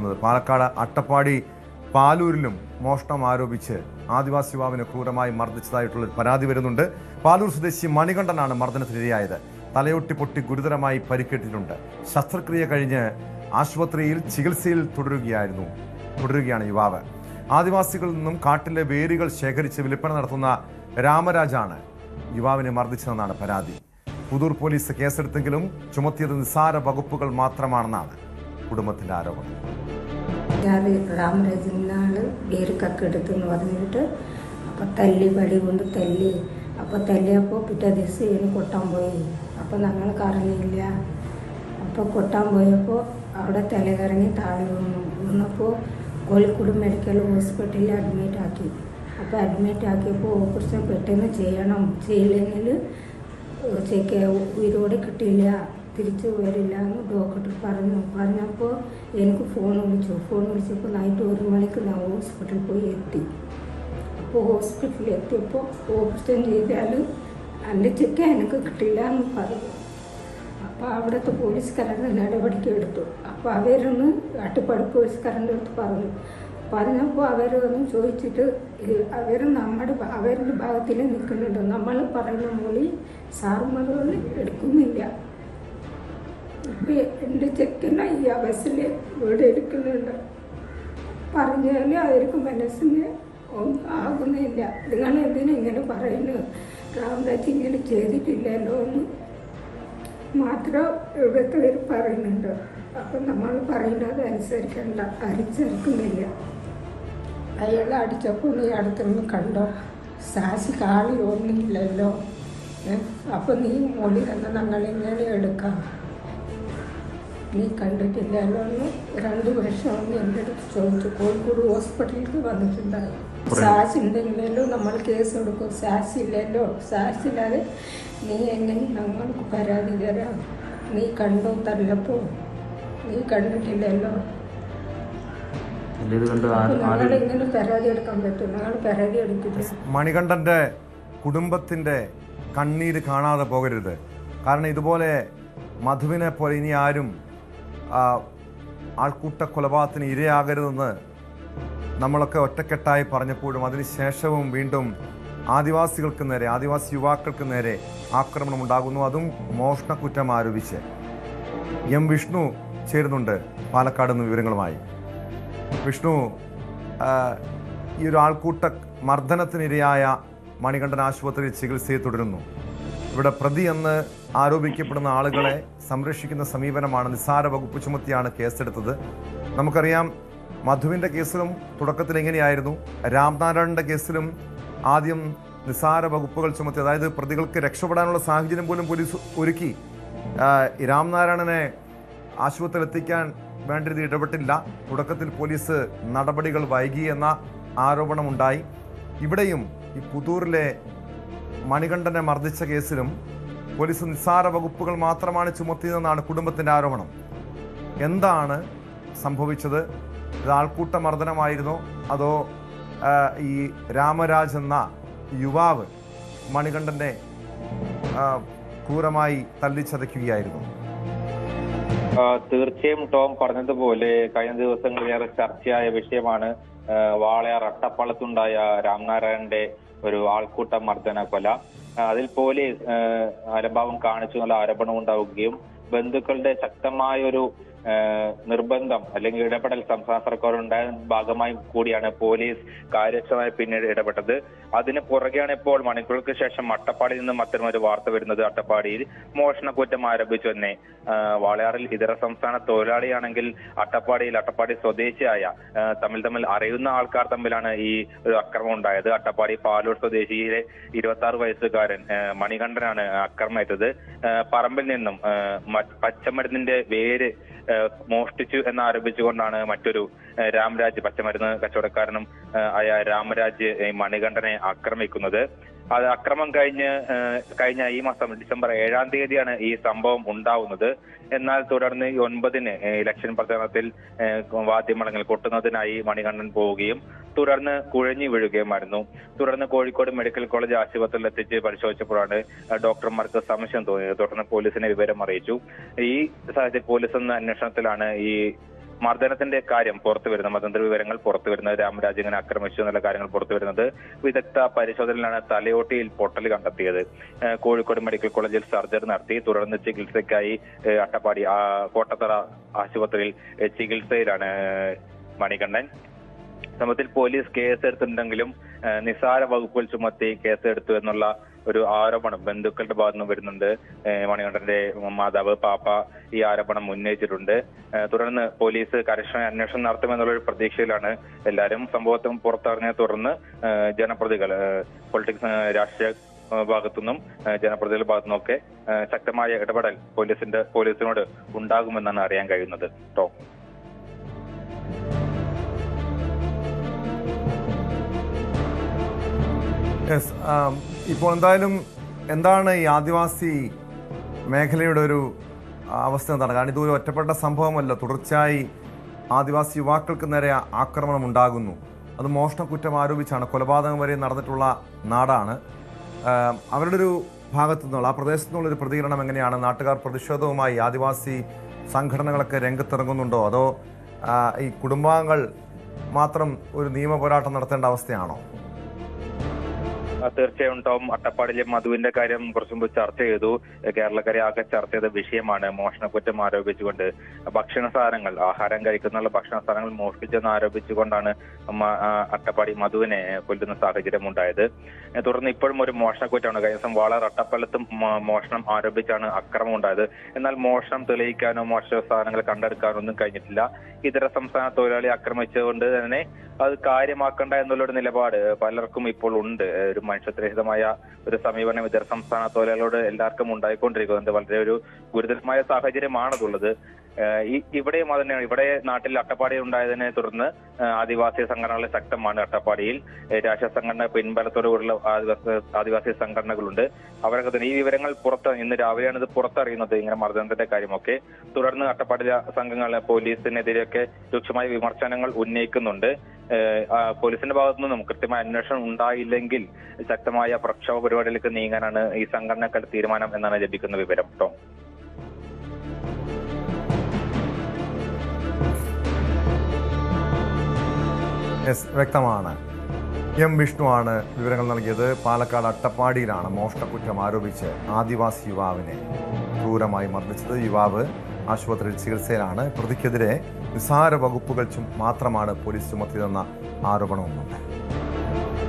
വരുന്നത്. പാലക്കാട് അട്ടപ്പാടി പാലൂരിലും മോഷണം ആരോപിച്ച് ആദിവാസി യുവാവിനെ ക്രൂരമായി മർദ്ദിച്ചതായിട്ടുള്ള പരാതി വരുന്നുണ്ട്. പാലൂർ സ്വദേശി മണികണ്ഠനാണ് മർദ്ദനത്തിനിരയായത്. തലയൊട്ടി പൊട്ടി ഗുരുതരമായി പരിക്കേറ്റിട്ടുണ്ട്. ശസ്ത്രക്രിയ കഴിഞ്ഞ് ആശുപത്രിയിൽ ചികിത്സയിൽ തുടരുകയാണ് യുവാവ്. ആദിവാസികളിൽ നിന്നും കാട്ടിലെ വേരുകൾ ശേഖരിച്ച് വിൽപ്പന നടത്തുന്ന രാമരാജാണ് യുവാവിനെ മർദ്ദിച്ചതെന്നാണ് പരാതി. പുതൂർ പോലീസ് കേസെടുത്തെങ്കിലും ചുമത്തിയത് നിസ്സാര വകുപ്പുകൾ മാത്രമാണെന്നാണ് കുടുംബത്തിന്റെ ആരോപണം. രാമരാജനാള് വേര് കക്കെടുത്തെന്ന് പറഞ്ഞിട്ട് അപ്പം വടി കൊണ്ട് അപ്പോൾ തല്ലിയപ്പോൾ പിറ്റേ ദിവസം ഇതിന് കൊട്ടാൻ പോയി. അപ്പോൾ ഞങ്ങൾക്ക് അറിഞ്ഞില്ല. അപ്പോൾ കൊട്ടാൻ പോയപ്പോൾ അവിടെ തലകറങ്ങി താഴെ വീണപ്പോൾ കോഴിക്കോട് മെഡിക്കൽ ഹോസ്പിറ്റലിൽ അഡ്മിറ്റ് ആക്കി. അപ്പോൾ അഡ്മിറ്റ് ആക്കിയപ്പോൾ ഓപ്പറേഷൻ പെട്ടെന്ന് ചെയ്യില്ലെങ്കിൽ ഉയരോടെ കിട്ടില്ല, തിരിച്ച് വരില്ല എന്ന് ഡോക്ടർ പറഞ്ഞപ്പോൾ എനിക്ക് ഫോൺ വിളിച്ചപ്പോൾ നൈറ്റ് 1 മണിക്ക് ഞാൻ ഹോസ്പിറ്റലിൽ പോയി എത്തി. അപ്പോൾ ഹോസ്പിറ്റലിൽ എത്തിയപ്പോൾ ഓപ്പറേഷൻ ചെയ്താൽ എൻ്റെ ചെക്ക എനിക്ക് കിട്ടില്ല എന്ന് പറഞ്ഞു. അപ്പോൾ അവിടുത്തെ പോലീസുകാരൻ്റെ നടപടിക്ക് എടുത്തു. അപ്പോൾ അവരൊന്ന് അട്ടപ്പാടി പോലീസുകാരൻ്റെ അടുത്ത് പറഞ്ഞപ്പോൾ അവരൊന്നും ചോദിച്ചിട്ട് അവരുടെ ഭാഗത്തിൽ നിൽക്കുന്നുണ്ട്. നമ്മൾ പറയുന്ന മൊഴി സാറുമാരൊന്നും എടുക്കുന്നില്ല. ഇപ്പം എൻ്റെ ചെക്കന ഈ അവസ്ഥയിൽ ഇവിടെ എടുക്കുന്നുണ്ട്. പറഞ്ഞാൽ അവർക്ക് മനസ്സിന് ഒന്നും ആകുന്നില്ല. നിങ്ങൾ എന്തിനാ ഇങ്ങനെ പറയുന്നു? രാമരാജ് ഇങ്ങനെ ചെയ്തിട്ടില്ലല്ലോ എന്ന് മാത്രം ഇവിടുത്തെ പറയുന്നുണ്ട്. അപ്പം നമ്മൾ പറയുന്നത് അനുസരിക്കുന്നില്ല. അയാൾ അടിച്ചപ്പോൾ നീ അടുത്തൊന്നും കണ്ടോ? സാക്ഷി കാളി ഒന്നുമില്ലല്ലോ. അപ്പം നീ മൊഴി തന്നെ ഞങ്ങളിങ്ങനെ എടുക്കാം. നീ കണ്ടിട്ടില്ലല്ലോ എന്ന് 2 വർഷം ഒന്ന് എൻ്റെ അടുത്ത് ചോദിച്ചു. കോഴിക്കോട് ഹോസ്പിറ്റലിൽ വന്നിട്ടുണ്ടായി. സാക്ഷി ഉണ്ടെങ്കിലല്ലോ നമ്മൾ കേസ് എടുക്കും. സാക്ഷി ഇല്ലല്ലോ. സാക്ഷി ഇല്ലാതെ നീ എങ്ങനെ ഞങ്ങൾക്ക് പരാതി തരാം? നീ കണ്ടോ തല്ലപ്പോൾ? നീ കണ്ടിട്ടില്ലല്ലോ. ഞങ്ങളിങ്ങനെ പരാതി എടുക്കാൻ പറ്റും. ഞങ്ങൾ പരാതി എടുക്കില്ല. മണികണ്ഠന്റെ കുടുംബത്തിന്റെ കണ്ണീര് കാണാതെ പോകരുത്. കാരണം ഇതുപോലെ മധുവിനെ പോലെ ഇനി ആരും ആൾക്കൂട്ട കൊലപാതകത്തിന് ഇരയാകരുതെന്ന് നമ്മളൊക്കെ ഒറ്റക്കെട്ടായി പറഞ്ഞപ്പോഴും അതിനുശേഷവും വീണ്ടും ആദിവാസികൾക്ക് നേരെ, ആദിവാസി യുവാക്കൾക്ക് നേരെ ആക്രമണം ഉണ്ടാകുന്നു. അതും മോഷണക്കുറ്റം ആരോപിച്ച്. എം വിഷ്ണു ചേരുന്നുണ്ട് പാലക്കാട് നിന്ന് വിവരങ്ങളുമായി. വിഷ്ണു, ഈ ഒരു ആൾക്കൂട്ട മർദ്ദനത്തിനിരയായ മണികണ്ഠൻ ആശുപത്രിയിൽ ചികിത്സയിൽ തുടരുന്നു. ഇവിടെ പ്രതി എന്ന് ആരോപിക്കപ്പെടുന്ന ആളുകളെ സംരക്ഷിക്കുന്ന സമീപനമാണ്. നിസ്സാര വകുപ്പ് ചുമത്തിയാണ് കേസെടുത്തത്. നമുക്കറിയാം, മധുവിൻ്റെ കേസിലും തുടക്കത്തിൽ എങ്ങനെയായിരുന്നു. രാംനാരായണൻ്റെ കേസിലും ആദ്യം നിസ്സാര വകുപ്പുകൾ ചുമത്തി, അതായത് പ്രതികൾക്ക് രക്ഷപ്പെടാനുള്ള സാഹചര്യം പോലും പോലീസ് ഒരുക്കി. രാംനാരായണനെ ആശുപത്രിയിൽ എത്തിക്കാൻ വേണ്ട രീതി ഇടപെട്ടില്ല. തുടക്കത്തിൽ പോലീസ് നടപടികൾ വൈകി എന്ന ആരോപണമുണ്ടായി. ഇവിടെയും ഈ പുതൂരിലെ മണികണ്ഠനെ മർദ്ദിച്ച കേസിലും പോലീസ് നിസ്സാര വകുപ്പുകൾ മാത്രമാണ് ചുമത്തിയതെന്നാണ് കുടുംബത്തിൻ്റെ ആരോപണം. എന്താണ് സംഭവിച്ചത്? ഇത് ആൾക്കൂട്ട മർദ്ദനമായിരുന്നോ അതോ ഈ രാമരാജ് എന്ന യുവാവ് മണികണ്ഠനെ ക്രൂരമായി തല്ലിച്ചതയ്ക്കുകയായിരുന്നു? തീർച്ചയായും ടോം പറഞ്ഞതുപോലെ കഴിഞ്ഞ ദിവസങ്ങളിലേറെ ചർച്ചയായ വിഷയമാണ് വാളയാർ അട്ടപ്പാളത്തുണ്ടായ രാംനാരായണന്റെ ഒരു ആൾക്കൂട്ട മർദ്ദന കൊല. അതിൽ പോലീസ് അലംഭാവം കാണിച്ചു എന്നുള്ള ആരോപണം ഉണ്ടാവുകയും ബന്ധുക്കളുടെ ശക്തമായൊരു നിർബന്ധം അല്ലെങ്കിൽ ഇടപെടൽ സംസ്ഥാന സർക്കാർ ഉണ്ടായ ഭാഗമായി കൂടിയാണ് പോലീസ് കാര്യക്ഷമമായി പിന്നീട് ഇടപെട്ടത്. അതിന് പുറകെയാണ് ഇപ്പോൾ മണിക്കൂറുകൾക്ക് ശേഷം അട്ടപ്പാടിയിൽ നിന്നും അത്തരമൊരു വാർത്ത വരുന്നത്. അട്ടപ്പാടിയിൽ മോഷണക്കുറ്റം ആരംഭിച്ചു തന്നെ. വാളയാറിൽ ഇതര സംസ്ഥാന തൊഴിലാളിയാണെങ്കിൽ അട്ടപ്പാടി സ്വദേശിയായ തമ്മിൽ അറിയുന്ന ആൾക്കാർ തമ്മിലാണ് ഈ ഒരു അക്രമം ഉണ്ടായത്. അട്ടപ്പാടി പാലൂർ സ്വദേശിയിലെ 26 വയസ്സുകാരൻ മണികണ്ഠനാണ് അക്രമമേറ്റത്. പറമ്പിൽ നിന്നും പച്ചമരുന്നിന്റെ വേര് മോഷ്ടിച്ചു എന്നാരോപിച്ചുകൊണ്ടാണ് മറ്റൊരു രാമരാജ്, പച്ചമരുന്ന് കച്ചവടക്കാരനും ആയ രാമരാജ് മണികണ്ഠനെ ആക്രമിക്കുന്നത്. അത് അക്രമം കഴിഞ്ഞ ഈ മാസം ഡിസംബർ 7-ാം തീയതിയാണ് ഈ സംഭവം ഉണ്ടാവുന്നത്. എന്നാൽ തുടർന്ന് 9-ന് ഇലക്ഷൻ പ്രചാരണത്തിൽ വാദ്യമേളങ്ങൾ കൊട്ടുന്നതിനായി മണികണ്ഠൻ പോവുകയും തുടർന്ന് കുഴഞ്ഞു വീഴുകയുമായിരുന്നു. തുടർന്ന് കോഴിക്കോട് മെഡിക്കൽ കോളേജ് ആശുപത്രിയിൽ എത്തിച്ച് പരിശോധിച്ചപ്പോഴാണ് ഡോക്ടർമാർക്ക് സംശയം തോന്നിയത്. തുടർന്ന് പോലീസിനെ വിവരം അറിയിച്ചു. ഈ സാഹചര്യത്തിൽ പോലീസ് എന്ന അന്വേഷണത്തിലാണ് ഈ മർദ്ദനത്തിന്റെ കാര്യം പുറത്തു വരുന്നത്, മർദ്ദന വിവരങ്ങൾ പുറത്തു വരുന്നത്, രാമരാജ് ഇങ്ങനെ ആക്രമിച്ചു എന്നുള്ള കാര്യങ്ങൾ പുറത്തു വരുന്നത് വിദഗ്ധ പരിശോധനയിലാണ് തലയോട്ടിയിൽ പൊട്ടൽ കണ്ടെത്തിയത്. കോഴിക്കോട് മെഡിക്കൽ കോളേജിൽ സർജറി നടത്തി തുടർന്ന് ചികിത്സയ്ക്കായി അട്ടപ്പാടി കോട്ടത്തറ ആശുപത്രിയിൽ ചികിത്സയിലാണ് മണികണ്ഠൻ. സംഭവത്തിൽ പോലീസ് കേസെടുത്തിട്ടുണ്ടെങ്കിലും നിസ്സാര വകുപ്പുകൾ ചുമത്തി കേസെടുത്തു എന്നുള്ള ഒരു ആരോപണം ബന്ധുക്കളുടെ ഭാഗത്തു നിന്ന് വരുന്നുണ്ട്. മണികണ്ഠന്റെ മാതാവ് പാപ്പ ഈ ആരോപണം ഉന്നയിച്ചിട്ടുണ്ട്. തുടർന്ന് പോലീസ് കർശന അന്വേഷണം നടത്തുമെന്നുള്ളൊരു പ്രതീക്ഷയിലാണ് എല്ലാവരും. സംഭവത്തും പുറത്തറിഞ്ഞ തുടർന്ന് ജനപ്രതികൾ പൊളിറ്റിക്സ് രാഷ്ട്രീയ ഭാഗത്തുനിന്നും ജനപ്രതിനിധികളുടെ ഭാഗത്തുനിന്നൊക്കെ ശക്തമായ ഇടപെടൽ പോലീസിനോട് ഉണ്ടാകുമെന്നാണ് അറിയാൻ കഴിയുന്നത്. ഇപ്പോൾ എന്തായാലും എന്താണ് ഈ ആദിവാസി മേഖലയുടെ ഒരു അവസ്ഥ എന്താണ്? കാരണം ഇതൊരു ഒറ്റപ്പെട്ട സംഭവമല്ല, തുടർച്ചയായി ആദിവാസി യുവാക്കൾക്ക് നേരെ ആക്രമണം ഉണ്ടാകുന്നു. അത് മോഷണക്കുറ്റം ആരോപിച്ചാണ്, കൊലപാതകം വരെ നടന്നിട്ടുള്ള നാടാണ്. അവരുടെ ഒരു ഭാഗത്തു നിന്നുള്ള, ആ പ്രദേശത്തു നിന്നുള്ളൊരു പ്രതികരണം എങ്ങനെയാണ്? നാട്ടുകാർ പ്രതിഷേധവുമായി ആദിവാസി സംഘടനകളൊക്കെ രംഗത്തിറങ്ങുന്നുണ്ടോ, അതോ ഈ കുടുംബാംഗങ്ങൾ മാത്രം ഒരു നിയമ പോരാട്ടം നടത്തേണ്ട അവസ്ഥയാണോ? തീർച്ചയായും ഉണ്ടാവും. അട്ടപ്പാടിയിലെ മധുവിന്റെ കാര്യം കുറച്ചു മുമ്പ് ചർച്ച ചെയ്തു. കേരളക്കരെ ആകെ ചർച്ച ചെയ്ത വിഷയമാണ്. മോഷണക്കുറ്റം ആരോപിച്ചുകൊണ്ട് ഭക്ഷണ സാധനങ്ങൾ, ആഹാരം കഴിക്കുന്ന ഭക്ഷണ സാധനങ്ങൾ മോഷ്ടിച്ചെന്ന് ആരോപിച്ചുകൊണ്ടാണ് അട്ടപ്പാടി മധുവിനെ കൊല്ലുന്ന സാഹചര്യം ഉണ്ടായത്. തുടർന്ന് ഇപ്പോഴും ഒരു മോഷണക്കുറ്റമാണ്. കഴിഞ്ഞ ദിവസം വളരെ അട്ടപ്പലത്തും മോഷണം ആരോപിച്ചാണ് അക്രമം ഉണ്ടായത്. എന്നാൽ മോഷണം തെളിയിക്കാനോ മോഷണ സാധനങ്ങൾ കണ്ടെടുക്കാനോ ഒന്നും കഴിഞ്ഞിട്ടില്ല. ഇതര സംസ്ഥാന തൊഴിലാളി ആക്രമിച്ചുകൊണ്ട് തന്നെ അത് കാര്യമാക്കണ്ട എന്നുള്ളൊരു നിലപാട് പലർക്കും ഇപ്പോൾ ഉണ്ട്. ഒരു മനുഷ്യത്വരഹിതമായ ഒരു സമീപനം ഇതര സംസ്ഥാന തൊഴിലാളികളോട് എല്ലാവർക്കും ഉണ്ടായിക്കൊണ്ടിരിക്കുന്നത് വളരെ ഒരു ഗുരുതരമായ സാഹചര്യമാണതുള്ളത്. ഇവിടെയും അത് തന്നെയാണ്. ഇവിടെ നാട്ടിൽ അട്ടപ്പാടി ഉണ്ടായതിനെ തുടർന്ന് ആദിവാസി സംഘടനകൾ ശക്തമാണ്. അട്ടപ്പാടിയിൽ രാഷ്ട്രീയ സംഘടന പിൻബലത്തോടുകൂടിയുള്ള ആദിവാസി സംഘടനകളുണ്ട്. അവരൊക്കെ തന്നെ ഈ വിവരങ്ങൾ ഇന്ന് രാവിലെയാണ് ഇത് പുറത്തറിയുന്നത്, ഇങ്ങനെ മർദ്ദനത്തിന്റെ കാര്യമൊക്കെ. തുടർന്ന് അട്ടപ്പാടി സംഘങ്ങൾ പോലീസിനെതിരെയൊക്കെ രൂക്ഷമായ വിമർശനങ്ങൾ ഉന്നയിക്കുന്നുണ്ട്. പോലീസിന്റെ ഭാഗത്തു നിന്നും കൃത്യമായ അന്വേഷണം ഉണ്ടായില്ലെങ്കിൽ ശക്തമായ പ്രക്ഷോഭ പരിപാടിയിലേക്ക് നീങ്ങാനാണ് ഈ സംഘടനകളുടെ തീരുമാനം എന്നാണ് ലഭിക്കുന്ന വിവരം. വ്യക്തമാണ്. എം വിഷ്ണുവാണ് വിവരങ്ങൾ നൽകിയത്. പാലക്കാട് അട്ടപ്പാടിയിലാണ് മോഷണക്കുറ്റം ആരോപിച്ച് ആദിവാസി യുവാവിനെ ക്രൂരമായി മർദ്ദിച്ചത്. യുവാവ് ആശുപത്രിയിൽ ചികിത്സയിലാണ്. പ്രതിക്കെതിരെ നിസ്സാര വകുപ്പുകൾ മാത്രമാണ് പോലീസ് ചുമത്തിയതെന്ന ആരോപണവുമുണ്ട്.